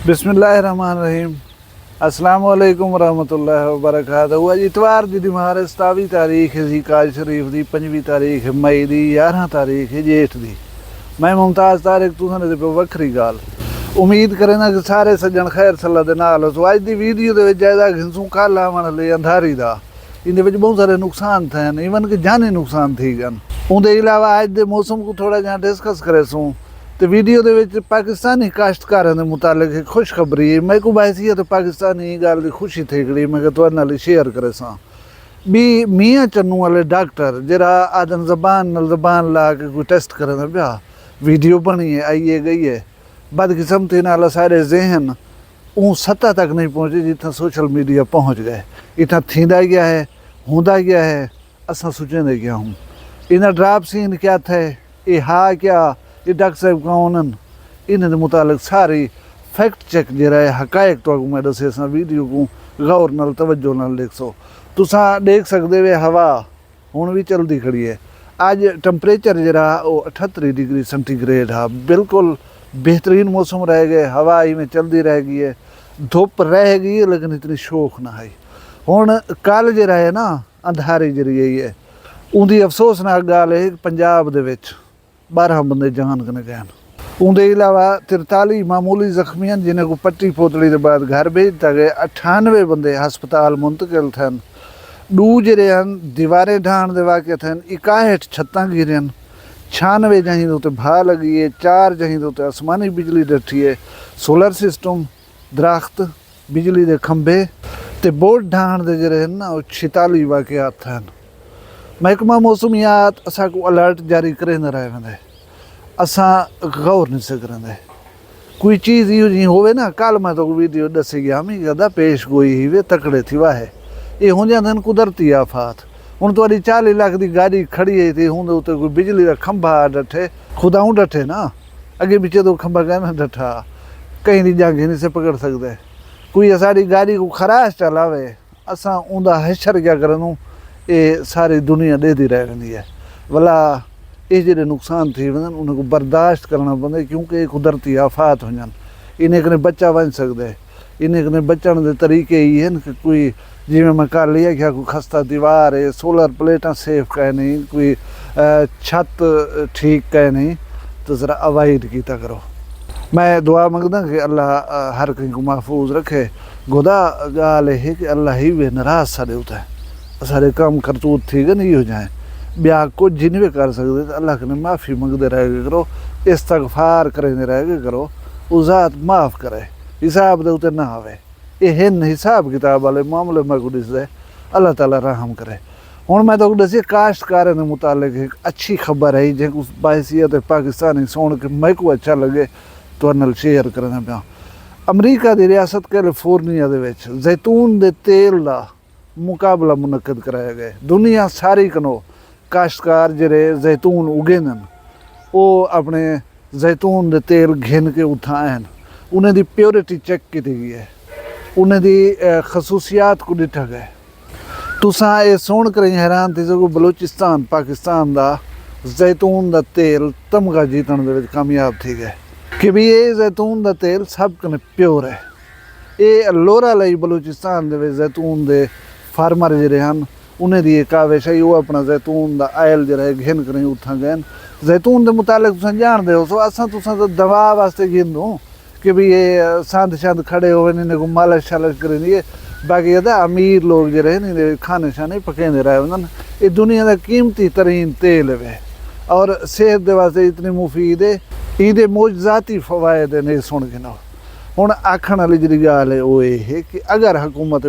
बिस्मिल्लाहिर्रहमानिर्रहीम। अस्सलाम वालेकुम वरहमतुल्लाहि वबरकातुहू। अज इतवार दी दिमाग 27 तारीख है ज़िकाद शरीफ दी, 5वीं तारीख है मई दी, 11 तारीख है जेठ दी। मैं मुमताज़ तारिक तुसां दे पे वखरी गाल उम्मीद करें कि सारे सज्जन खैर सल्ला दे नाल हो। सो अज दी वीडियो दे विच जायदा घिंसू कल आवन ले अंधारी दा इहदे विच बहुत सारे नुकसान थे, इवन कि जानी नुकसान थी गन। उहदे अलावा अज दे मौसम को थोड़ा जिहा डिस्कस करे सूं तो वीडियो दे विच पाकिस्तानी काश्तकारां दे मुतालिक एक खुशखबरी है। मैं को बैसी तो पाकिस्तानी गल दी खुशी थी गई, मैं तुहाडे नाल शेयर करे सां भी मियाँ चन्नू वाले डॉक्टर जरा आदन जबान नाल जबान ला के कोई टेस्ट करन पिया, वीडियो बनी है आई है गई है। बदकिस्मती नाल सारे जहन उन सतह तक नहीं पहुँचे जितना सोशल मीडिया पहुँच गए। इतना थींदा गया है, होंदा गया है, असां सोचेंदे गया हूँ इन्हें ड्राप सीन क्या थे, ये हा क्या, ये डॉक्टर साहब कौन, इन्हें मुतालिक सारी फैक्ट चेक जरा है हकायक तो मैं दसे सा वीडियो को गौर नाल तवज्जो नाल देख सो। तुसा देख सकते वे हवा हुण भी चलती खड़ी है। अज टैंपरेचर जरा वो 78 डिग्री सेंटीग्रेड है, बिल्कुल बेहतरीन मौसम रह गए। हवा ही में चलती रह गई है, धुप रह गई है लेकिन इतनी शौक ना आई। हुण कल जरा है ना अंधारी जरी गई है, उनकी अफसोसनाक गाल है पंजाब दे विच 12 बंदे जान कने गए। उनके अलावा 43 मामूली जख्मी जिन्हें को पट्टी पोतली के बाद घर भेज दिता गया। 98 बंदे हस्पताल मुंतकिल थे। 2 जरे दीवारें ढाण के वाक़े थे। 61 छत्तां गिरन, 96 जहीं उत्ते भा लगी है, 4 जहीं उत्ते आसमानी बिजली डठी है। सोलर सिस्टम, दरख्त, बिजली के खंभे ते बोर्ड ढाण के जरे ना 46 वाक़यात थे। महकमा मौसमियात असा को अलर्ट जारी करे न रहे वेंदे, असा गौर नहीं से करेंदे। कोई चीज़ इहो जी होवे ना, कल मैं तो वीडियो दसी गया मी गदा पेश गोई ही वे तकड़े थी वाहे ये हो जाते कुदरती आफात। हुण तुहाडी 40 लाख की गाड़ी खड़ी है थी, हुण उत्ते कोई बिजली का खंभा डठे, खुदाऊं डठे ना, अगे पिछे तो खंभा कहना डठा, कहीं दी जाके नहीं से पकड़ सकते। कोई असाड़ी गाड़ी को खराश चलावे, असा उंदा हशर क्या करनू ये सारी दुनिया देती रह रही है। भला ये जो नुकसान थी वजन उनको बर्दाश्त करना पड़े, क्योंकि ये कुदरती आफात हो जान। इन्हें कने बच्चा बन सकते, इन्हें कने बचण के तरीके ही हैं कि कोई जिमें मैं कल लिया क्या कोई खस्ता दीवार है, सोलर प्लेटा सेफ कह नहीं, कोई छत ठीक कह नहीं, तो ज़रा अवॉइड किया करो। मैं दुआ मंगदा कि अल्लाह हर कहीं को महफूज रखे। गुदा गाल है कि अल्लाह ही वे नाराज सारे होता है, सारे काम करतूत थी गए नहीं हो जाए, ब्याह को जिन भी कर सकते तो अल्लाह ने माफ़ी मंगते रह गए करो, इस्तगफार करेंदे रह गए करो, उजात माफ़ करे, हिसाब दे उते ना आवे। ये हिन हिसाब किताब वाले मामले में को दे अल्लाह ताला रहम करे। हुण मैं तो दसी काश्तकारां दे मुतालिक एक अच्छी खबर है जो उस बायसियत पाकिस्तानी सुन के मैं को अच्छा लगे तो नाल शेयर करना पिया। अमरीका की रियासत कैलिफोर्निया दे विच जैतून के तेल का मुकाबला मुनक्कद कराया गया। दुनिया सारी कनो काश्तकार जरे जैतून उगेंदन, वो अपने जैतून के तेल घिन के उत्थां आन, उन्हें दी प्योरिटी चेक की गई है, उन्हें दी खसूसियात को डिठा गया। तुसां ये सुन कर हैरान थी जो बलूचिस्तान पाकिस्तान का जैतून का तेल तमगा जीतण दे विच कामयाब थी गए कि भी ये जैतून का तेल सब कने प्योर है। ये लोरा लई बलूचिस्तान दे विच जैतून दे फार्मर जरे हैं उन्हें दी काविश है, वो अपना जैतून का आयल जरा घिन कर उत्थां गए। जैतून के मुतालिक तुम जानते हो, सो असा तुसा तो दवा वास्ते घिन दूँ कि भी ये संद शंद खड़े हो इन्हें को मालिश शालिश करेंगे। बाकी ये अमीर लोग जरे नहीं खाने शाने पकेंदे रहे वजन। ये दुनिया का कीमती तरीन तेल है और सेहत के वास्ते इतनी मुफीद है, इहदे मोजजाती फवायद नहीं सुन के ना। हुण आखण वाली जी गाल है वो ये है कि अगर हुकूमत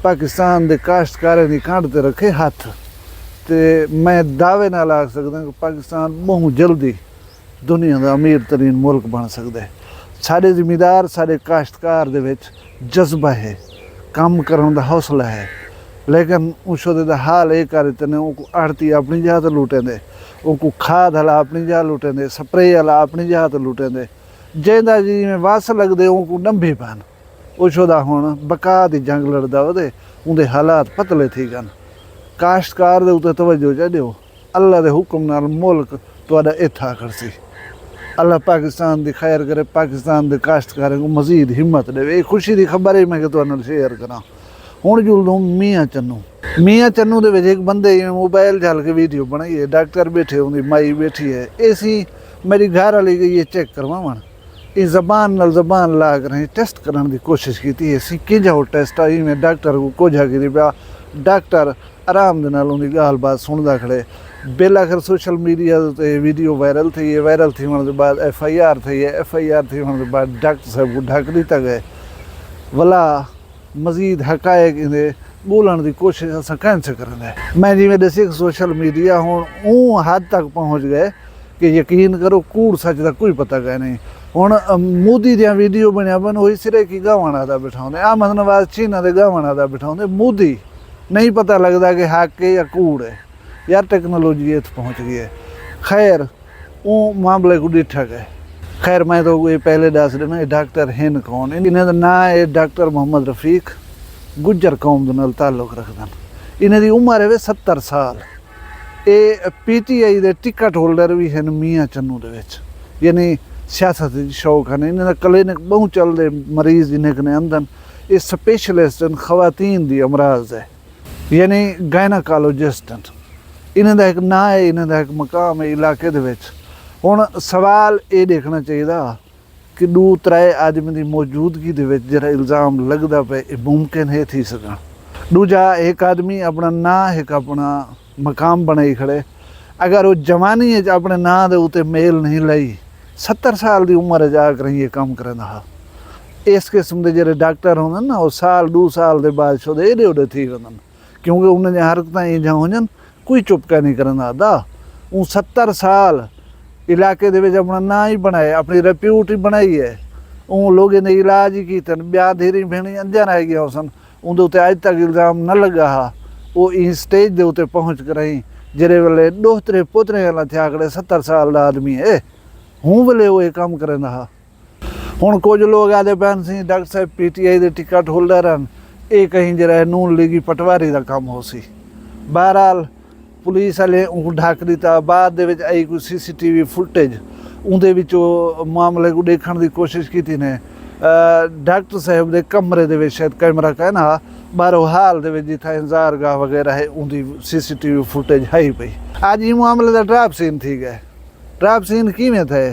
पाकिस्तान के काश्तकारां दी कंध ते रखे हथ, तो मैं दावे नाल आख सकदा कि पाकिस्तान बहुत जल्दी दुनिया का अमीर तरीन मुल्क बन सकता है। सारे जिमीदार सारे काश्तकार दे विच जज्बा है, काम करने का हौसला है, लेकिन उस हाल ये करते हैं उनको आड़ती अपनी जगह तो लुटेंदे, उनको खाद वाला अपनी जगह लुटेंदे, स्प्रे वाला अपनी जगह तो लुटेंदे, जिंदा जी में वस लगते उनको नंभे पान उछोदा हुण बका दी जंग लड़दा वदे उनके हालात पतले थी गन। काश्तकार दे उत्ते तवज्जो च दिओ, अल्लाह दे हुक्म नाल मुल्क तुहाडा इत्था करसी। अल्लाह पाकिस्तान की खैर करे, पाकिस्तान के काश्तकारों को मजीद हिम्मत दे। ये खुशी की खबर है मैं तुहानू शेयर करा। हुण जुलूं मियाँ चन्नू दे विच एक बंदे मोबाइल झल के वीडियो बनाई है, डॉक्टर बैठे उनकी माई बैठी है, ऐसी मेरी घर वाली गई ये चेक करवावन, ये जबान नाल जबान ला कर टेस्ट करने की कोशिश की है। सी कि जाओ टेस्ट आई मैं डॉक्टर को कोझा की पिया, डॉक्टर आराम दे नाल उनकी गाल बात सुनता खड़े। बिल आखिर सोशल मीडिया ते वीडियो वायरल थी है, वायरल थी होने के बाद FIR थी है, FIR थी होने के बाद डॉक्टर साहब को ढक दिता गया। वला मजीद हकायक इन्हें बोलने की कोशिश अस कैंसिल करें। मैं जिमें दसी सोशल मीडिया हूँ ऊँ हद तक पहुँच गए कि यकीन करो कूड़ सच का कोई पता गया नहीं। हुण मोदी दियां वीडियो बनिया बन वही सिरे की गावण दा बिठाउंदे, अहमद नवाज चीना दे गावण दा बिठाउंदे, मोदी नहीं पता लगता कि हक है या कूड़ है। यार टेक्नोलॉजी इत्थे पहुँच गई है। खैर वो मामले को डिठा गए। खैर मैं तो ये पहले दस देना डॉक्टर हैं कौन, इन्हें का ना है डॉक्टर मोहम्मद रफीक, गुज्जर कौम दे नाल ताल्लुक रखदन। इन्हें दी उम्र है 70 साल। ये PTI दे टिकट होल्डर भी हैं मियाँ चन्नू दे विच, यानी सियासत दी शौक है। इन्हें क्लिनिक बहुत चलते मरीज इन्हें कने अंदन। ये स्पेशलिस्ट खवातीन दी अमराज है, यानी गायनाकोलॉजिस्ट। इन्हें एक ना है, इन्हें एक मकाम है इलाके दे विच। हुण सवाल ये देखना चाहिए कि 2-3 आदमी की मौजूदगी दे विच जिहड़ा इल्ज़ाम लगता पे मुमकिन है थी सकन। दूजा एक आदमी अपना ना एक अपना मकाम बनाई खड़े, अगर वो जवानी अपने ना दे उत्ते मेल नहीं लाई, 70 साल की उम्र जाकर ये काम करना हा। इस किस्म के जो डॉक्टर होंगे ना वो 1-2 साल के बाद छोड़े एडे ओडे थी वञनि, क्योंकि उन्हें हरकत इं हुजनि कोई चुपका नहीं करना दा। वो 70 साल इलाके दे विच अपना ना ही बनाए, अपनी रेप्यूट ही बनाई है। वो लोग ने इलाज ही किए, ब्याह धीरी भेणी अंजा रह गया सन, उनके उत्ते अज तक इल्ज़ाम न लगा हा। वो इस स्टेज के उत्ते पहुँच कर आई जेरे वेले दोहतरे पोतरे वाला थिया खड़े 70 साल का आदमी है, हूँ वेले वो ये काम करना हा। हुण कुछ लोग आदे पैन सी डॉक्टर साहब PTI के टिकट होल्डर हैं, ये कहीं जरा नून लीगी पटवारी का काम हो सी। बहरहाल पुलिस वाले उनको ढक दिता। बाद दे विच आई कोई CCTV फुटेज उहदे विचों मामले को देखने की कोशिश की ने। डॉक्टर साहब के कमरे दे विच शायद कैमरा कहना बाहरों हाल दे विच जिथे इंतजार गाह वगैरह है उनकी CCTV फुटेज है ही पई। अज ये मामले का ड्राप सीन थी गए। ड्राप सीन किवें थे,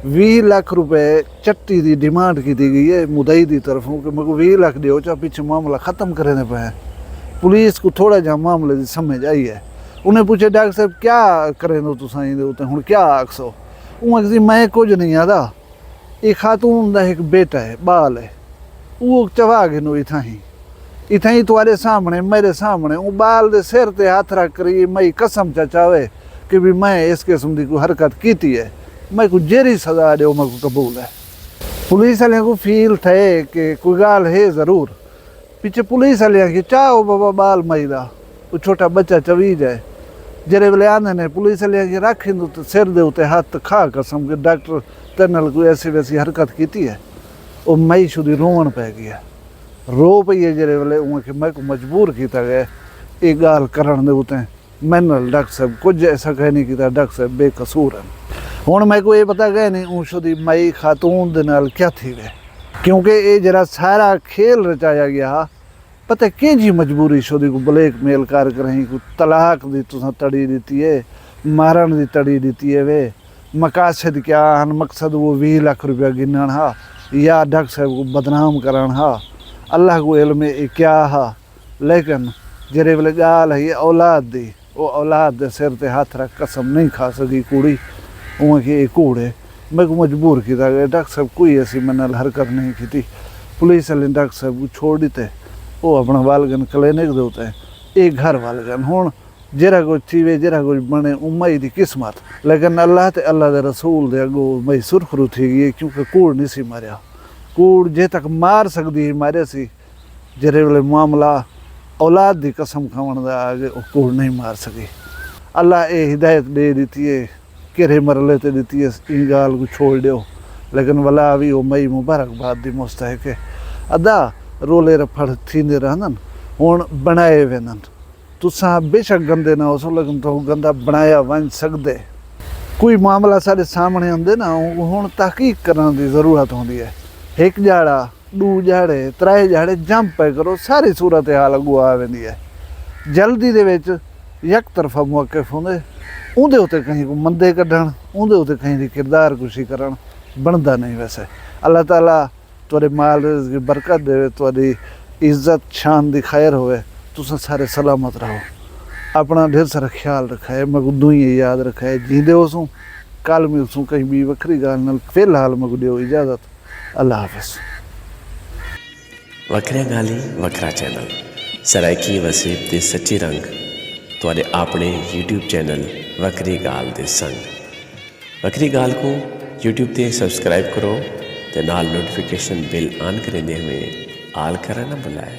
20 लाख रुपए चट्टी की डिमांड की गई है मुदई की तरफों कि मेरे को 20 लाख दो चा पीछे मामला ख़त्म करने पे। पुलिस को थोड़ा जहा मामले की समझ आई है। उन्हें पूछे डॉक्टर साहब क्या करें दो तुसां इहदे उत्ते हुण क्या आखसो। वो आखसी मैं कुछ नहीं आता, ये खातून का एक बेटा है बाल है, वो चवा के नो इतना ही तुम्हारे सामने मेरे सामने वो बाल दे सिर ते हाथ रख कर मई कसम चावे कि भी मैं इस किस्म की कोई हरकत की है, मैं को जेरी सजा दो मैं को कबूल है। पुलिस वाले को फील थे कि कोई गाल है ज़रूर। पीछे पुलिस वाले कि चाहो बाबा बाल मई दा वो छोटा बच्चा चवी जाए। जेरे वेले आने ने पुलिस वाले कि रख तो सिर दे उत्ते हाथ खा कसम के डॉक्टर तेरे नाल कोई ऐसी वैसी हरकत की है। वो मई शुदी रोवन पै गया, रो पई है। जेरे वेले उन्हें मैं को मजबूर किया गया ये गाल करन दे उत्ते। मैंने नाल डॉक्टर साहब कुछ ऐसा कह नहीं किया, डॉक्टर साहब बेकसूर हैं। हुण मैं को ये पता गया नहीं उस मई खातून दे नाल क्या थी वे, क्योंकि ये जरा सारा खेल रचाया गया। पता कि जी मजबूरी शोदी को ब्लैकमेल कर रही को तलाक दी तुसा तड़ी दी है, मारन दी तड़ी दी है। वे मकासद क्या हन, मकसद वो 20 लाख रुपया गिनन हा या डॉक्टर साहब को बदनाम करन हा, अल्लाह को इल्म है क्या हा। लेकिन जेरे वेले गाल है ये औलाद दी, वो औलाद दे सिर ते हाथ रख कसम नहीं खा सकी कुड़ी उमें कि ये कूड़ है। मैं को मजबूर किया गया, डॉक्टर साहब कोई ऐसी मेरे नाल हरकत नहीं की। पुलिस वाले डॉक्टर साहब को छोड़ दीते, वो अपना वालगन क्लिनिक दे उत्ते एक घर वालगन। हुण जरा कुछ थी जरा कुछ बने उम्मई की किस्मत, लेकिन अल्लाह ते अल्लाह दे रसूल दे अगो मई सुरखरू थी गई, क्योंकि कूड़ नहीं सी मारिया। कूड़ जे तक मार सकती ही मारे सी, जेरे वेले मामला औलाद की कसम खावन दा आगे कूड़ नहीं मार सकी। अल्लाह ये हिदायत दे दी है किरे मरले ते दी है इन गाल को छोड़ दो। लेकिन वला भी वो मई मुबारकबाद की मुस्तहक है। अदा रोले रफड़ थींदे रहंदन, हुण बनाए वेंदन। तुसां बेशक गंदे ना हो, लेकिन तो गंदा बनाया वन सकदे। कोई मामला साढ़े सामने आंदे ना हुण तहकीक करने की ज़रूरत होंदी है। एक जाड़ा दू जाड़े त्रै जाड़े जंप पे करो सारी सूरत हाल अगू आ वेंदी है। जल्दी दे विच यक तरफा मौक़िफ़ होंदे उहदे उत्ते कहीं को मंदे कढण उहदे उत्ते कहीं दी किरदार कुशी करन बनदा नहीं। वैसे अल्लाह ताला तुहाडे माल की बरकत देवे, तुहाडी इज्जत शान दी खैर होवे, तुसां सारे सलामत रहो, अपना ढेर सारा ख्याल रखाए, मगू दुई याद रखाए, जींदे होसूं कल मिलसूं कहीं भी वखरी गाल नाल। फिलहाल मगू दियो इजाज़त, अल्लाह हाफ़िज़। वखरिया गाली वखरा चैनल सराइकी वसीब दे सच्चे रंग तुहाडे अपने यूट्यूब चैनल वखरी गाल दे संग। वखरी गाल को यूट्यूब ते सब्सक्राइब करो ते नाल नोटिफिकेशन बिल ऑन करेंदे हुए आल करना ना भुलाए।